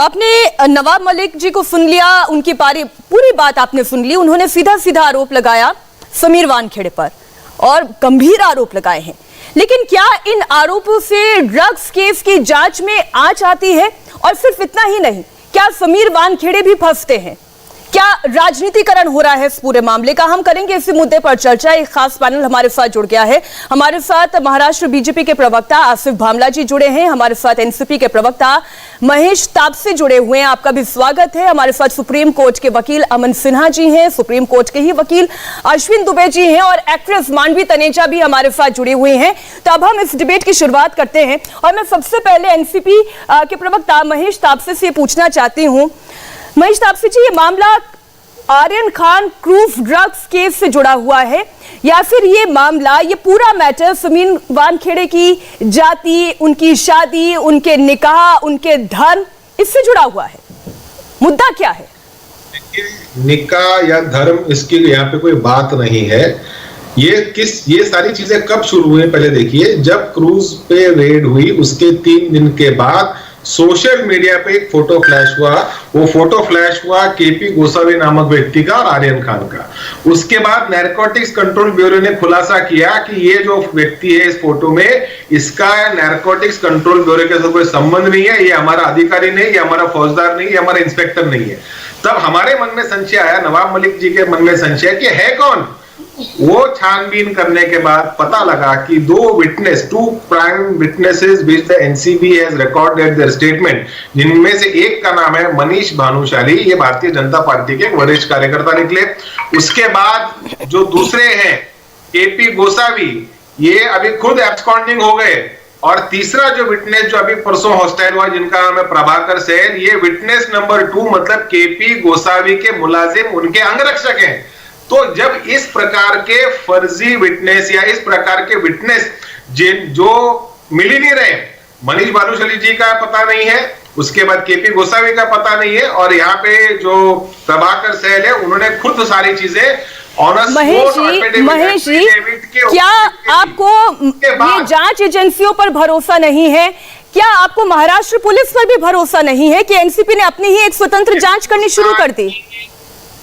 आपने नवाब मलिक जी को सुन लिया, उनकी पूरी बात आपने सुन ली। उन्होंने सीधा सीधा आरोप लगाया समीर वानखेड़े पर और गंभीर आरोप लगाए हैं। लेकिन क्या इन आरोपों से ड्रग्स केस की जांच में आंच आती है? और सिर्फ इतना ही नहीं, क्या समीर वानखेड़े भी फंसते हैं? क्या राजनीतिकरण हो रहा है इस पूरे मामले का? हम करेंगे इसी मुद्दे पर चर्चा। एक खास पैनल हमारे साथ जुड़ गया है। हमारे साथ महाराष्ट्र बीजेपी के प्रवक्ता आसिफ भामला जी जुड़े हैं। हमारे साथ एनसीपी के प्रवक्ता महेश तापसे जुड़े हुए हैं। आपका भी स्वागत है। हमारे साथ सुप्रीम कोर्ट के वकील अमन सिन्हा जी हैं, सुप्रीम कोर्ट के ही वकील अश्विन दुबे जी हैं और एक्ट्रेस मांडवी तनेजा भी हमारे साथ जुड़े हुए हैं। तो अब हम इस डिबेट की शुरुआत करते हैं और मैं सबसे पहले एनसीपी के प्रवक्ता महेश तापसे से पूछना चाहती हूँ। महेश तापसे जी, ये मामला Aryan Khan cruise drugs case से जुड़ा हुआ है या फिर ये मामला, ये पूरा मैटर समीर वानखेड़े की जाति, उनकी शादी, उनके निकाह, उनके धर्म, इससे जुड़ा हुआ है? मुद्दा क्या है? निकाह या धर्म, इसकी यहाँ पे कोई बात नहीं है। ये सारी चीजें कब शुरू हुई पहले देखिए। जब क्रूज पे रेड हुई उसके 3 दिन के बाद सोशल मीडिया पे एक फोटो फ्लैश हुआ। वो फोटो फ्लैश हुआ केपी गोसावी नामक व्यक्ति का और आर्यन खान का। उसके बाद नैरकोटिक्स कंट्रोल ब्यूरो ने खुलासा किया कि ये जो व्यक्ति है इस फोटो में, इसका नैरकोटिक्स कंट्रोल ब्यूरो के साथ कोई संबंध नहीं है, ये हमारा अधिकारी नहीं, ये हमारा फौजदार नहीं, ये हमारा इंस्पेक्टर नहीं है। तब हमारे मन में संशय आया, नवाब मलिक जी के मन में संशय कि है कौन। वो छानबीन करने के बाद पता लगा कि 2 prime witnesses which the NCB has recorded their statement, जिनमें से एक का नाम है मनीष भानुशाली। ये भारतीय जनता पार्टी के वरिष्ठ कार्यकर्ता निकले। उसके बाद जो दूसरे हैं केपी गोसावी, ये अभी खुद एब्सकॉन्डिंग हो गए। और तीसरा जो विटनेस जो अभी परसों हॉस्टाइल हुआ, जिनका नाम है प्रभाकर सेन, ये विटनेस नंबर 2 मतलब केपी गोसावी के मुलाजिम, उनके अंगरक्षक हैं। तो जब इस प्रकार के फर्जी विटनेस या इस प्रकार के विटनेस जो मिल ही नहीं रहे, मनीष भानुशाली जी का पता नहीं है, उसके बाद केपी गोसावी का पता नहीं है, और यहाँ पे जो प्रभाकर सेन है उन्होंने खुद सारी चीजें महेश जी, क्या आपको ये जांच एजेंसियों पर भरोसा नहीं है? क्या आपको महाराष्ट्र पुलिस पर भी भरोसा नहीं है कि एनसीपी ने अपनी ही एक स्वतंत्र जांच करनी शुरू कर दी?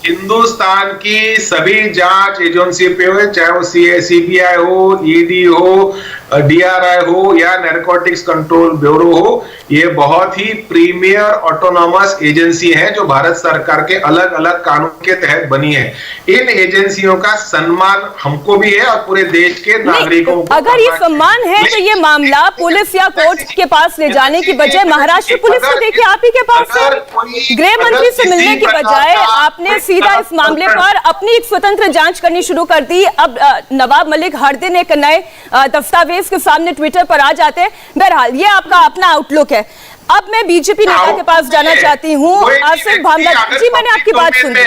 हिंदुस्तान की सभी जांच एजेंसी पे हो, चाहे वो सीबीआई हो, ईडी हो, डीआरआई हो या नैरकोटिक्स कंट्रोल ब्यूरो हो, ये बहुत ही प्रीमियर ऑटोनॉमस एजेंसी है जो भारत सरकार के अलग अलग कानून के तहत बनी है। इन एजेंसियों का सम्मान हमको भी है और पूरे देश के नागरिकों को। अगर ये सम्मान है तो ये मामला पुलिस या कोर्ट के पास ले जाने की बजाय महाराष्ट्र पुलिस को देखिए, आप ही के पास है। गृह मंत्री से मिलने की बजाय आपने सीधा इस मामले पर अपनी एक स्वतंत्र जांच करनी शुरू कर दी। अब नवाब मलिक हर दिन एक नए दस्तावेज के सामने ट्विटर पर आ जाते हैं। बहरहाल ये आपका अपना आउटलुक है। अब मैं बीजेपी नेता के पास जाना चाहती हूँ। आसिफ भामला जी, मैंने आपकी बात सुनी।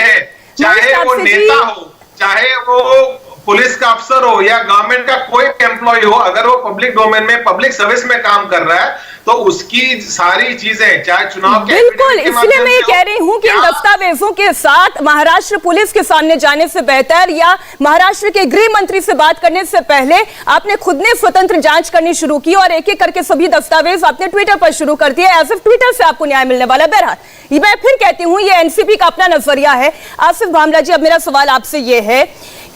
चाहे वो नेता हो, चाहे वो पुलिस का अफसर हो या गवर्नमेंट का कोई एम्प्लॉय हो, अगर वो पब्लिक डोमेन में पब्लिक सर्विस में काम कर रहा है तो उसकी सारी चीजें, चाहे चुनाव के, बिल्कुल, इसलिए मैं ये कह रही हूँ कि इन दस्तावेजों के साथ महाराष्ट्र पुलिस के सामने जाने से बेहतर या महाराष्ट्र के गृह मंत्री से बात करने से पहले आपने खुद ने स्वतंत्र जांच करनी शुरू की और एक एक करके सभी दस्तावेज आपने ट्विटर पर शुरू कर दिए, एज इफ ट्विटर से आपको न्याय मिलने वाला। बहरहाल मैं फिर कहती हूँ, ये एनसीपी का अपना नजरिया है। आसिफ भामला जी, अब मेरा सवाल आपसे ये है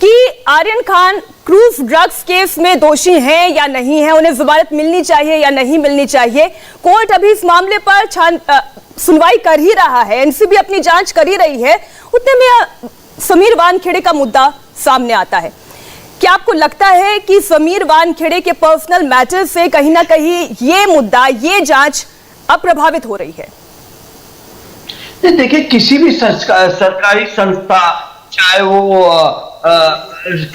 कि Aryan Khan cruise drugs case में दोषी हैं या नहीं है, उन्हें जमानत मिलनी चाहिए या नहीं मिलनी चाहिए? कोर्ट अभी इस मामले पर सुनवाई कर ही रहा है, एनसीबी अपनी जांच कर ही रही है। उतने में समीर वानखेड़े का मुद्दा सामने आता है। क्या आपको लगता है कि समीर वानखेड़े के पर्सनल मैटर से कहीं ना कहीं ये मुद्दा, ये जांच अप्रभावित हो रही है? देखिए, किसी भी सरकारी संस्था, चाहे वो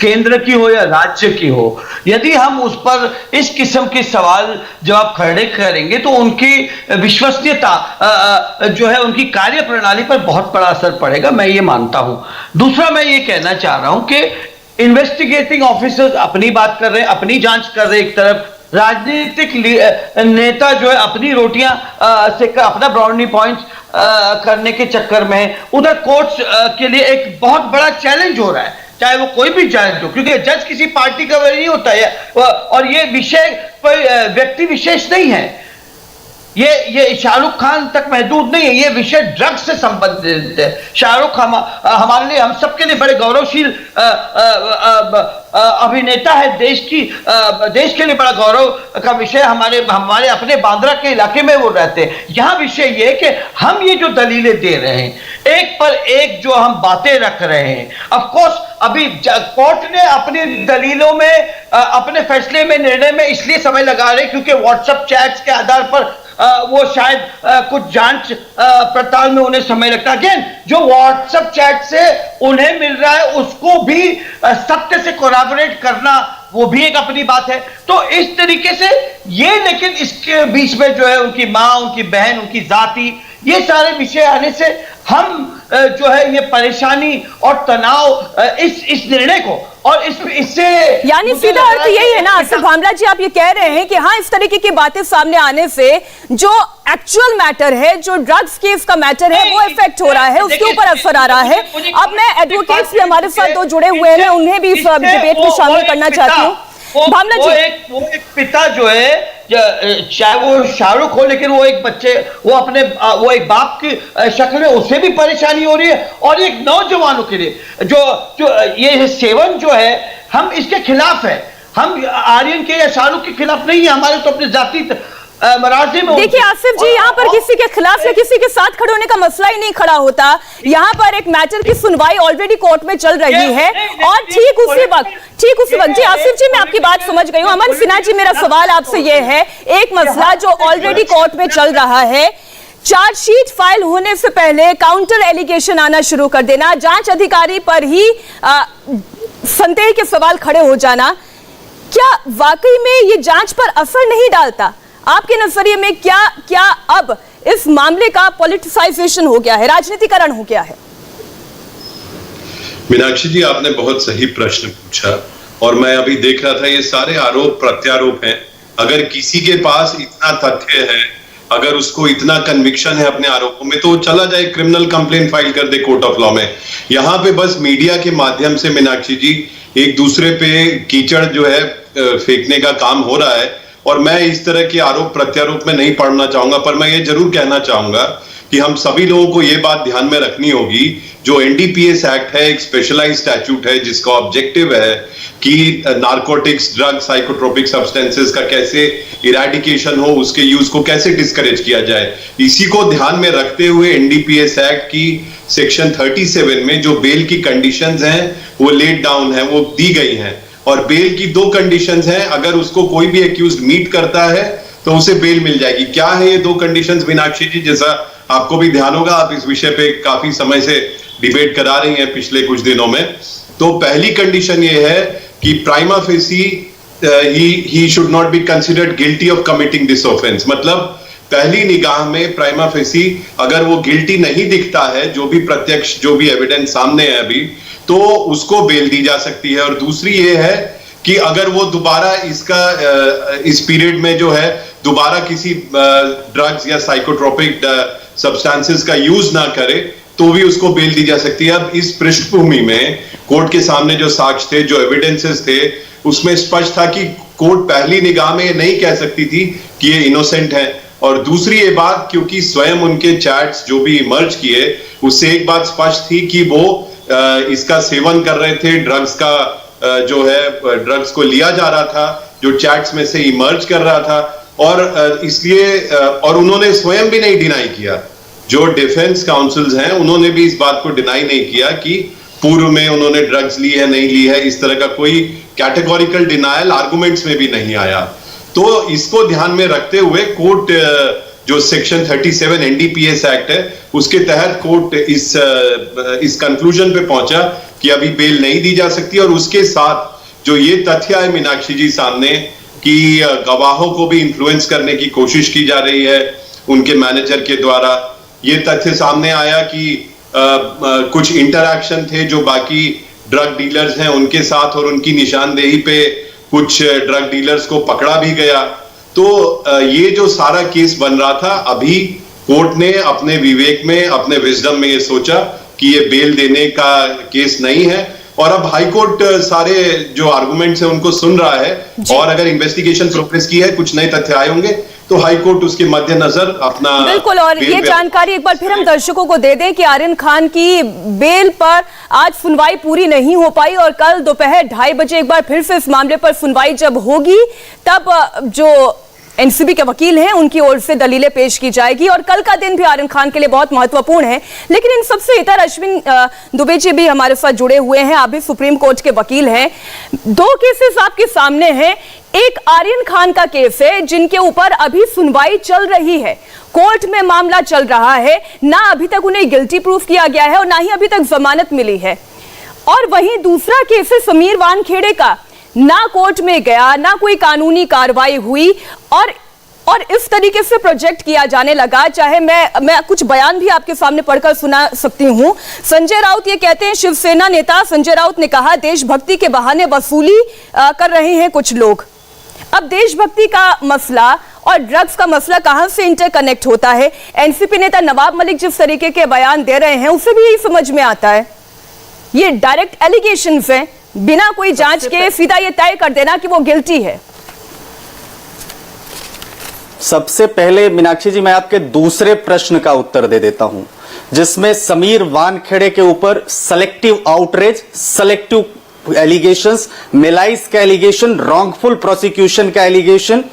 केंद्र की हो या राज्य की हो, यदि हम उस पर इस किस्म के सवाल जवाब खड़े करेंगे तो उनकी विश्वसनीयता जो है, उनकी कार्य प्रणाली पर बहुत बड़ा असर पड़ेगा, मैं ये मानता हूं। दूसरा, मैं ये कहना चाह रहा हूं कि इन्वेस्टिगेटिंग ऑफिसर्स अपनी बात कर रहे हैं, अपनी जांच कर रहे हैं एक तरफ, राजनीतिक नेता जो है अपनी रोटियां से अपना ब्राउनी पॉइंट्स करने के चक्कर में उधर कोर्ट्स के लिए एक बहुत बड़ा चैलेंज हो रहा है, चाहे वो कोई भी चैलेंज हो, क्योंकि जज किसी पार्टी का नहीं होता है और ये विषय कोई व्यक्ति विशेष नहीं है। ये शाहरुख खान तक महदूद नहीं है, ये विषय ड्रग्स से संबंधित है। शाहरुख हमारे लिए, हम सबके लिए बड़े गौरवशील अभिनेता है, देश के लिए बड़ा गौरव का विषय। हमारे अपने बांद्रा के इलाके में वो रहते हैं। यहां विषय ये कि हम ये जो दलीलें दे रहे हैं, एक पर एक जो हम बातें रख रहे हैं, ऑफ कोर्स अभी कोर्ट ने अपनी दलीलों में, अपने फैसले में, निर्णय में इसलिए समय लगा रहे क्योंकि व्हाट्सएप चैट्स के आधार पर वो शायद कुछ जांच पड़ताल में उन्हें समय लगता है। अगेन, जो व्हाट्सएप चैट से उन्हें मिल रहा है उसको भी सत्य से कोलैबोरेट करना, वो भी एक अपनी बात है। तो इस तरीके से ये, लेकिन इसके बीच में जो है उनकी मां, उनकी बहन, उनकी जाति, ये सारे विषय आने से हम जो है ये परेशानी और तनाव इस निर्णय को, और इससे यानी सीधा अर्थ यही है ना आसिफ भामरा जी, आप ये कह रहे हैं कि हाँ, इस तरीके की बातें सामने आने से जो एक्चुअल मैटर है, जो ड्रग्स केस का मैटर है, वो इफेक्ट हो रहा है, उसके ऊपर असर आ रहा है। अब मैं एडवोकेट्स भी हमारे साथ दो जुड़े हुए हैं, उन्हें भी इस डिबेट में शामिल करना चाहती हूँ। भामरा जी, वो एक पिता जो है, चाहे वो शाहरुख हो, लेकिन वो एक बच्चे, वो एक बाप की शक्ल में उसे भी परेशानी हो रही है, और एक नौजवानों के लिए जो ये सेवन जो है, हम इसके खिलाफ है। हम आर्यन के या शाहरुख के खिलाफ नहीं है, हमारे तो अपने जाति मराजी में। देखिए आसिफ जी, यहाँ पर किसी के खिलाफ या किसी के साथ खड़े होने का मसला ही नहीं खड़ा होता। यहाँ पर एक मैटर की सुनवाई ऑलरेडी कोर्ट में चल रही है, और ठीक उसी वक्त जी आसिफ जी, मैं आपकी बात समझ गई हूँ। अमन सिन्हा जी, मेरा सवाल आपसे ये है, एक मसला जो ऑलरेडी कोर्ट में चल रहा है, चार्जशीट फाइल होने से पहले काउंटर एलिगेशन आना शुरू कर देना, जांच अधिकारी पर ही संदेह के सवाल खड़े हो जाना, क्या वाकई में ये जांच पर असर नहीं डालता? आपके नजरिए में क्या अब इस मामले का पॉलिटिसाइजेशन हो गया है, राजनीतिकरण हो गया है? मीनाक्षी जी, आपने बहुत सही प्रश्न पूछा, और मैं अभी देख रहा था, ये सारे आरोप प्रत्यारोप हैं। अगर किसी के पास इतना तथ्य है, अगर उसको इतना कन्विक्शन है अपने आरोपों में, तो चला जाए क्रिमिनल कंप्लेंट फाइल कर दे कोर्ट ऑफ लॉ में। यहाँ पे बस मीडिया के माध्यम से मीनाक्षी जी एक दूसरे पे कीचड़ जो है फेंकने का काम हो रहा है, और मैं इस तरह के आरोप प्रत्यारोप में नहीं पढ़ना चाहूंगा। पर मैं ये जरूर कहना चाहूंगा कि हम सभी लोगों को ये बात ध्यान में रखनी होगी, जो एनडीपीएस एक्ट है, एक स्पेशलाइज्ड स्टैट्यूट है जिसका ऑब्जेक्टिव है कि नारकोटिक्स, ड्रग, साइकोट्रोपिक सब्सटेंसेस का कैसे इरेडिकेशन हो, उसके यूज को कैसे डिस्करेज किया जाए। इसी को ध्यान में रखते हुए एनडीपीएस एक्ट की सेक्शन 37 में जो बेल की कंडीशंस हैं वो लेड डाउन है, वो दी गई हैं। और बेल की 2 कंडीशंस हैं, अगर उसको कोई भी एक्यूज्ड मीट करता है तो उसे बेल मिल जाएगी। क्या है ये 2 कंडीशंस मीनाक्षी जी? जैसा आपको भी ध्यान होगा, आप इस विषय पे काफी समय से डिबेट करा रही हैं पिछले कुछ दिनों में। तो पहली कंडीशन ये है कि prima facie he should not be considered guilty of committing this offence. मतलब पहली निगाह में प्राइमा फेसी अगर वो गिल्टी नहीं दिखता है, जो भी प्रत्यक्ष, जो भी एविडेंस सामने है अभी, तो उसको बेल दी जा सकती है। और दूसरी ये है कि अगर वो दोबारा इस पीरियड में जो है दोबारा किसी ड्रग्स या साइकोट्रोपिक सब्सटेंसेस का यूज ना करे, तो भी उसको बेल दी जा सकती है। अब इस पृष्ठभूमि में कोर्ट के सामने जो साक्ष्य थे, जो एविडेंसेस थे, उसमें स्पष्ट था कि कोर्ट पहली निगाह में नहीं कह सकती थी कि ये इनोसेंट है। और दूसरी ये बात, क्योंकि स्वयं उनके चैट्स जो भी इमर्ज किए, उससे एक बात स्पष्ट थी कि वो इसका सेवन कर रहे थे, ड्रग्स का जो है ड्रग्स को लिया जा रहा था, जो चैट्स में से इमर्ज कर रहा था। और इसलिए और उन्होंने स्वयं भी नहीं डिनाई किया, जो डिफेंस काउंसिल्स हैं उन्होंने भी इस बात को डिनाई नहीं किया कि पूर्व में उन्होंने ड्रग्स ली है, नहीं ली है। इस तरह का कोई कैटेगोरिकल डिनायल आर्गुमेंट्स में भी नहीं आया। तो इसको ध्यान में रखते हुए कोर्ट, जो सेक्शन 37 एनडीपीएस एक्ट है, उसके तहत कोर्ट इस कंक्लूजन पे पहुंचा कि अभी बेल नहीं दी जा सकती। और उसके साथ जो ये तथ्य है मीनाक्षी जी सामने कि गवाहों को भी इन्फ्लुएंस करने की कोशिश की जा रही है उनके मैनेजर के द्वारा, ये तथ्य सामने आया कि कुछ इंटरैक्शन थे जो बाकी ड्रग डीलर्स हैं उनके साथ, और उनकी निशानदेही पे कुछ ड्रग डीलर्स को पकड़ा भी गया। तो ये जो सारा केस बन रहा था, अभी कोर्ट ने अपने विवेक में, अपने विजडम में ये सोचा कि ये बेल देने का केस नहीं है। और अब हाई कोर्ट सारे जो आर्गुमेंट्स हैं उनको सुन रहा है, और अगर इन्वेस्टिगेशन प्रोग्रेस की है, कुछ नए तथ्य आए होंगे तो हाईकोर्ट उसके मद्देनजर अपना बिल्कुल। और ये जानकारी एक बार फिर हम दर्शकों को दे दें कि आर्यन खान की बेल पर आज सुनवाई पूरी नहीं हो पाई और कल दोपहर 2:30 बजे एक बार फिर से इस मामले पर सुनवाई जब होगी तब जो एनसीबी के वकील हैं उनकी ओर से दलीलें पेश की जाएगी और कल का दिन भी आर्यन खान के लिए बहुत महत्वपूर्ण है। लेकिन इन सबसे इतर अश्विन दुबे जी भी हमारे साथ जुड़े हुए हैं, आप भी सुप्रीम कोर्ट के वकील हैं। 2 केसेस आपके सामने हैं। एक आर्यन खान का केस है जिनके ऊपर अभी सुनवाई चल रही है, कोर्ट में मामला चल रहा है, ना अभी तक उन्हें गिल्टी प्रूफ किया गया है और ना ही अभी तक जमानत मिली है। और वहीं दूसरा केस है समीर वानखेड़े का, ना कोर्ट में गया, ना कोई कानूनी कार्रवाई हुई और इस तरीके से प्रोजेक्ट किया जाने लगा। चाहे मैं कुछ बयान भी आपके सामने पढ़कर सुना सकती हूं। संजय राउत ये कहते हैं, शिवसेना नेता संजय राउत ने कहा देशभक्ति के बहाने वसूली कर रहे हैं कुछ लोग। अब देशभक्ति का मसला और ड्रग्स का मसला कहां से इंटरकनेक्ट होता है? एनसीपी नेता नवाब मलिक जिस तरीके के बयान दे रहे हैं उससे भी यही समझ में आता है। ये डायरेक्ट एलिगेशंस हैं, बिना कोई जांच के सीधा ये तय कर देना कि वो गिल्टी है। सबसे पहले मीनाक्षी जी मैं आपके दूसरे प्रश्न का उत्तर दे देता हूं, जिसमें समीर वानखेड़े के ऊपर सेलेक्टिव आउटरेज, सेलेक्टिव एलिगेशंस, मेलाइस का एलिगेशन, रॉन्गफुल प्रोसिक्यूशन का एलिगेशन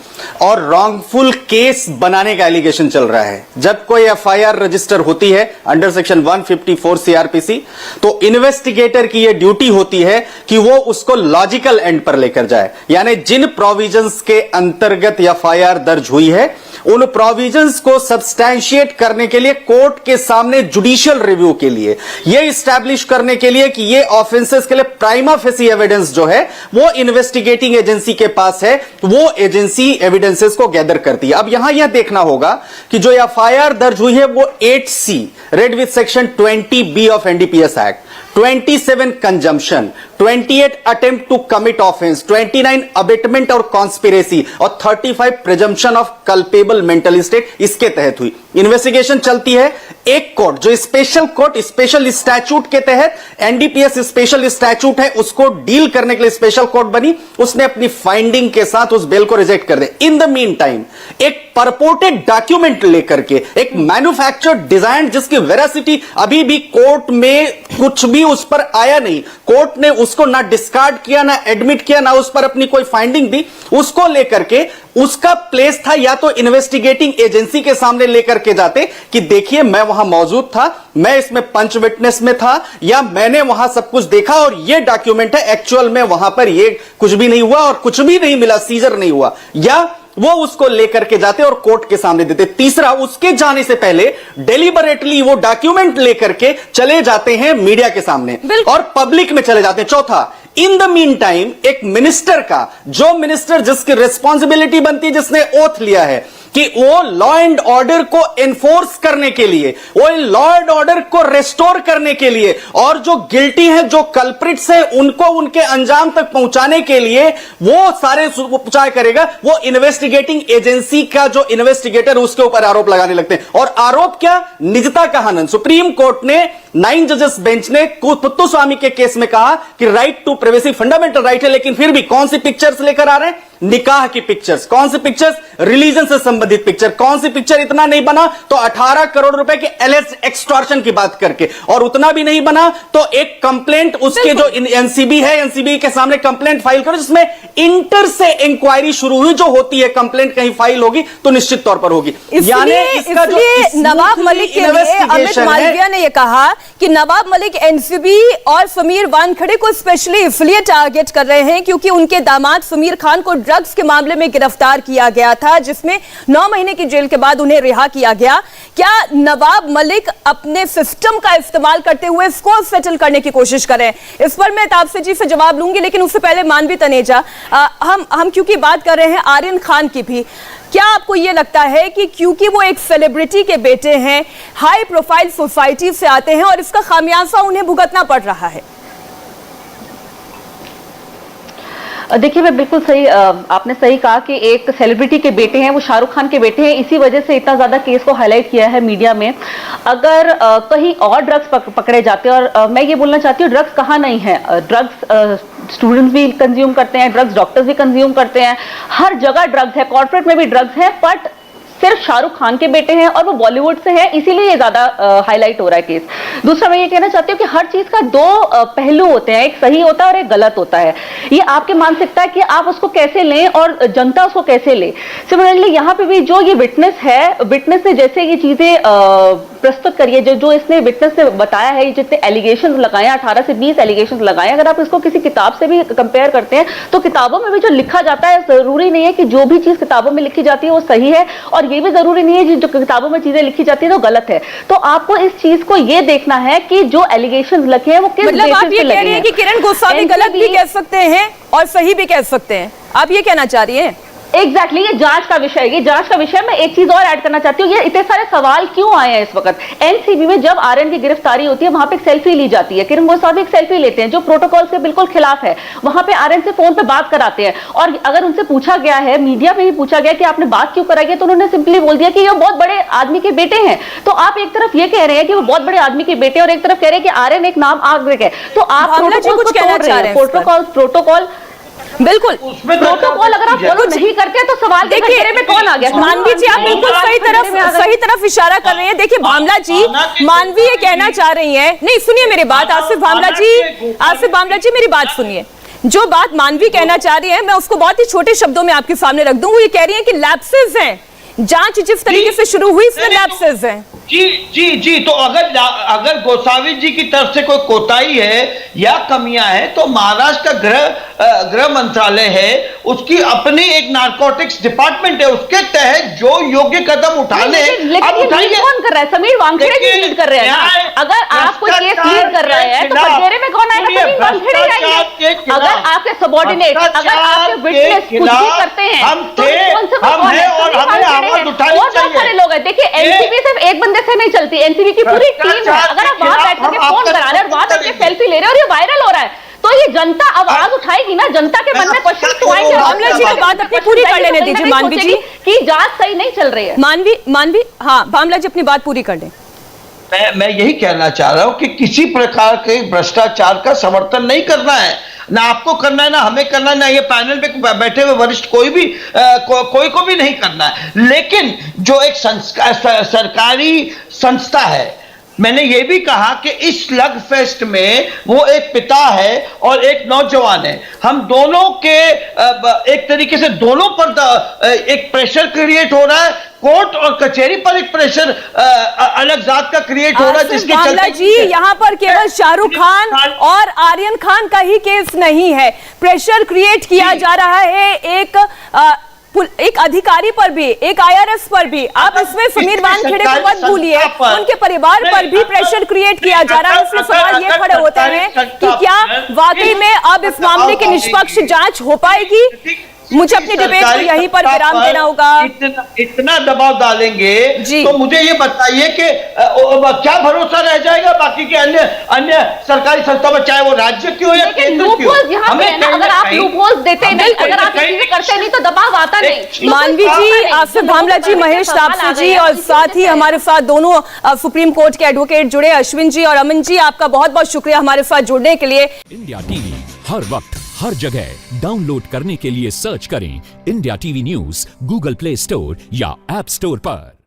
और रॉन्गफुल केस बनाने का एलिगेशन चल रहा है। जब कोई एफआईआर रजिस्टर होती है अंडर सेक्शन 154 सीआरपीसी तो इन्वेस्टिगेटर की यह ड्यूटी होती है कि वो उसको लॉजिकल एंड पर लेकर जाए, यानी जिन प्रोविजंस के अंतर्गत एफआईआर दर्ज हुई है उन प्रोविजंस को सब्सटैंशिएट करने के लिए कोर्ट के सामने जुडिशियल रिव्यू के लिए, यह एस्टैब्लिश करने के लिए कि ये ऑफेंसेस के लिए प्राइमा फेसी एविडेंस जो है वो इन्वेस्टिगेटिंग एजेंसी के पास है, वो एजेंसी एविडेंसेस को गैदर करती है। अब यहां यह देखना होगा कि जो एफआईआर दर्ज हुई है वो 8C raid with section 20B of NDPS act, 27 consumption, 28 attempt to commit offence, 29 abetment और कॉन्स्पिरेसी और 35 presumption of culpable mental state इसके तहत हुई। इन्वेस्टिगेशन चलती है एक कोर्ट जो स्पेशल कोर्ट स्पेशल स्टैच्यूट के तहत एनडीपीएस स्पेशल स्टैच्यूट है उसको डील करने के लिए स्पेशल कोर्ट बनी, उसने अपनी फाइंडिंग के साथ उस बिल को रिजेक्ट कर दे। इन द मीन टाइम एक परपोर्टेड डॉक्यूमेंट लेकर के एक मैन्युफैक्चर्ड डिजाइन जिसकी वेरासिटी अभी भी कोर्ट में कुछ भी उस पर आया नहीं, कोर्ट ने उसको ना डिस्कार्ड किया, ना एडमिट किया, ना उस पर अपनी कोई फाइंडिंग दी, उसको लेकर के उसका प्लेस था या तो इन्वेस्टिगेटिंग एजेंसी के सामने लेकर के जाते कि देखिए मैं वहां मौजूद था, मैं इसमें पंच विटनेस में था या मैंने वहां सब कुछ देखा और ये डॉक्यूमेंट है, एक्चुअल में वहां पर ये कुछ भी नहीं हुआ और कुछ भी नहीं मिला, सीजर नहीं हुआ, या वो उसको लेकर के जाते और कोर्ट के सामने देते। तीसरा, उसके जाने से पहले डेलिबरेटली वो डॉक्यूमेंट लेकर के चले जाते हैं मीडिया के सामने और पब्लिक में चले जाते हैं। चौथा, इन द मीन टाइम एक मिनिस्टर का, जो मिनिस्टर जिसकी रिस्पॉन्सिबिलिटी बनती है, जिसने ओथ लिया है कि वो लॉ एंड ऑर्डर को एनफोर्स करने के लिए, वो लॉ एंड ऑर्डर को रेस्टोर करने के लिए और जो गिल्टी हैं, जो कल्प्रिट्स हैं, उनको उनके अंजाम तक पहुंचाने के लिए वो सारे उपचार करेगा। वो इन्वेस्टिगेटिंग एजेंसी का जो इन्वेस्टिगेटर उसके ऊपर आरोप लगाने लगते हैं। और आरोप क्या? निजता का हनन। सुप्रीम कोर्ट ने 9 जजेस बेंच ने कुत्तुस्वामी के केस में कहा कि right to privacy fundamental right है, लेकिन फिर भी कौन सी पिक्चर्स लेकर आ रहे हैं? निकाह की पिक्चर्स। कौन सी पिक्चर्स? रिलीजन से संबंधित पिक्चर। कौन सी पिक्चर? इतना नहीं बना तो 18 करोड़ रुपए के एलिज एक्सटॉर्शन की बात करके, और उतना भी नहीं बना तो एक कंप्लेंट उसके जो एनसीबी है, एनसीबी के सामने कंप्लेंट फाइल करो जिसमें इंटर से इंक्वायरी शुरू हुई। जो होती है कंप्लेंट कहीं फाइल होगी तो निश्चित तौर पर होगी। यानी इसका जो नवाब मलिक के लिए अमित मालविया ने यह कहा कि नवाब मलिक एनसीबी और समीर वानखेड़े को स्पेशली इसलिए टारगेट कर रहे हैं क्योंकि उनके दामाद समीर खान को ड्रग्स के मामले में गिरफ्तार किया गया था, जिसमें 9 महीने की जेल के बाद उन्हें रिहा किया गया। क्या नवाब मलिक अपने सिस्टम का इस्तेमाल करते हुए इसको सेटल करने की कोशिश करें? इस पर मैं तापसे जी से जवाब लूंगी, लेकिन उससे पहले मानवी तनेजा, हम क्योंकि बात कर रहे हैं आर्यन खान की भी, क्या आपको यह लगता है कि क्योंकि वो एक सेलिब्रिटी के बेटे हैं, हाई प्रोफाइल सोसाइटी से आते हैं और इसका खामियाजा उन्हें भुगतना पड़ रहा है? देखिए, मैं बिल्कुल सही, आपने सही कहा कि एक सेलिब्रिटी के बेटे हैं, वो शाहरुख खान के बेटे हैं, इसी वजह से इतना ज्यादा केस को हाईलाइट किया है मीडिया में। अगर कहीं और ड्रग्स पकड़े जाते, और मैं ये बोलना चाहती हूँ ड्रग्स कहाँ नहीं है, ड्रग्स स्टूडेंट्स भी कंज्यूम करते हैं, ड्रग्स डॉक्टर्स भी कंज्यूम करते हैं, हर जगह ड्रग्स है, कॉर्पोरेट में भी ड्रग्स है, बट सिर्फ शाहरुख खान के बेटे हैं और वो बॉलीवुड से हैं, इसीलिए ये ज्यादा हाईलाइट हो रहा है केस। दूसरा मैं ये कहना चाहती हूँ कि हर चीज का दो पहलू होते हैं, एक सही होता है और एक गलत होता है। ये आपकी मानसिकता है कि आप उसको कैसे लें और जनता उसको कैसे ले। सिमिलरली यहाँ पे भी जो ये विटनेस है, विटनेस ने जैसे ये चीजें प्रस्तुत करी है, जो इसने विटनेस ने बताया है, ये जितने एलिगेशन लगाए, 18 से 20 एलिगेशन लगाए, अगर आप इसको किसी किताब से भी कंपेयर करते हैं तो किताबों में भी जो लिखा जाता है, जरूरी नहीं है कि जो भी चीज किताबों में लिखी जाती है वो सही है, और ये भी जरूरी नहीं है कि जो किताबों में चीजें लिखी जाती है तो गलत है। तो आपको इस चीज को ये देखना है कि जो एलिगेशन लगे हैं वो किस मतलब आप बेसिस ये पे कह लगे रही हैं हैं। कि किरण गोस्वामी गलत भी कह सकते हैं और सही भी कह सकते हैं, आप ये कहना चाह रही हैं? एग्जैक्टली ये जांच का विषय है, ये जांच का विषय। मैं एक चीज और ऐड करना चाहती हूँ, ये इतने सारे सवाल क्यों आए हैं इस वक्त। एनसीबी में जब आर्यन की गिरफ्तारी होती है वहां पे एक सेल्फी ली जाती है, किरण गोस्वामी एक सेल्फी लेते हैं जो प्रोटोकॉल के बिल्कुल खिलाफ है। वहां पे आर्यन से फोन पे बात कराते हैं और अगर उनसे पूछा गया है, मीडिया में भी पूछा गया कि आपने बात क्यों कराई है, तो उन्होंने सिंपली बोल दिया कि ये बहुत बड़े आदमी के बेटे हैं। तो आप एक तरफ ये कह रहे हैं कि वो बहुत बड़े आदमी के बेटे और एक तरफ कह रहे हैं कि आर्यन एक नाम आग है, तो आप प्रोटोकॉल को तोड़ रहे हैं। प्रोटोकॉल बिल्कुल, प्रोटोकॉल अगर आप फॉलो नहीं करते तो सवाल के घेरे में कौन आ गया? मानवी जी आप बिल्कुल सही तरफ इशारा कर रही हैं। देखिए भामला जी, मानवी ये कहना चाह रही हैं, नहीं सुनिए मेरी बात, आसिफ भामला जी मेरी बात सुनिए। जो बात मानवी कहना चाह रही है मैं उसको बहुत ही छोटे शब्दों में आपके सामने रख दूं। वो ये कह रही है कि लैप्सेस हैं, जांच जिस तरीके से शुरू हुई इसमें लैप्सेस हैं। जी तो अगर गोसावी जी की तरफ से कोई कोताही है या कमियां हैं तो महाराष्ट्र का गृह मंत्रालय है, उसकी अपनी एक नारकोटिक्स डिपार्टमेंट है, उसके तहत जो योग्य कदम उठाने कौन कर रहा है? समीर वानखेड़े जी लीड कर रहे हैं। अगर आप कोई केस लीड कर रहे हैं तो कचहरे में कौन आएगा? समीर वानखेड़े आएंगे। अगर आपके सबॉर्डिनेट, अगर आपके विटनेस कुछ भी करते हैं तो कौन से बहुत सारे लोग हैं। देखिए एनसीबी सिर्फ एक बंदे से नहीं चलती, एनसीबी की पूरी टीम है। अगर आप वहां बैठ करके फोन करा रहे हैं और वहां बैठ के सेल्फी ले रहे हैं और ये वायरल हो रहा है तो ये जनता आवाज उठाएगी ना, जनता के मन में क्वेश्चन तो आएंगे। भामला जी को बात अपनी पूरी कर लेने दीजिए मानवी जी की जांच सही नहीं चल रही है। मानवी हाँ भामला जी अपनी बात पूरी कर लें। मैं यही कहना चाह रहा हूं कि किसी प्रकार के भ्रष्टाचार का समर्थन नहीं करना है, ना आपको करना है ना हमें करना है, ना ये पैनल पे बैठे हुए वरिष्ठ कोई को भी नहीं करना है। लेकिन जो एक सरकारी संस्था है, मैंने ये भी कहा कि इस स्लग फेस्ट में वो एक पिता है और एक नौजवान है, हम दोनों के एक तरीके से दोनों पर एक प्रेशर क्रिएट हो रहा है, कोर्ट और कचहरी पर एक प्रेशर अलग जात का क्रिएट हो रहा है, जिसके चलते जी यहाँ पर केवल शाहरुख खान और आर्यन खान का ही केस नहीं है, प्रेशर क्रिएट किया जा रहा है एक अधिकारी पर भी, एक आईआरएस पर भी। आप इसमें समीर वानखेड़े को मत भूलिए, उनके परिवार पर भी प्रेशर क्रिएट किया जा रहा है। इसलिए सवाल ये खड़े होते हैं कि क्या वाकई में अब इस मामले की निष्पक्ष जांच हो पाएगी? मुझे अपनी डिबेट को यहीं पर विराम देना होगा। इतना दबाव डालेंगे तो मुझे ये बताइए कि क्या भरोसा रह जाएगा बाकी के अन्य सरकारी संस्थाओं में, चाहे वो राज्य की हो या केंद्र की हो। अगर आप लूपहोल्स देते नहीं, अगर आप चीजें करते नहीं तो दबाव आता नहीं। मानवी जी, आसिफ भामला जी, महेश तापसे जी और साथ ही हमारे साथ दोनों सुप्रीम कोर्ट के एडवोकेट जुड़े, अश्विन जी और अमन जी, आपका बहुत बहुत शुक्रिया हमारे साथ जुड़ने के लिए। इंडिया टीवी हर वक्त हर जगह डाउनलोड करने के लिए सर्च करें India TV news Google play store या ऐप स्टोर पर।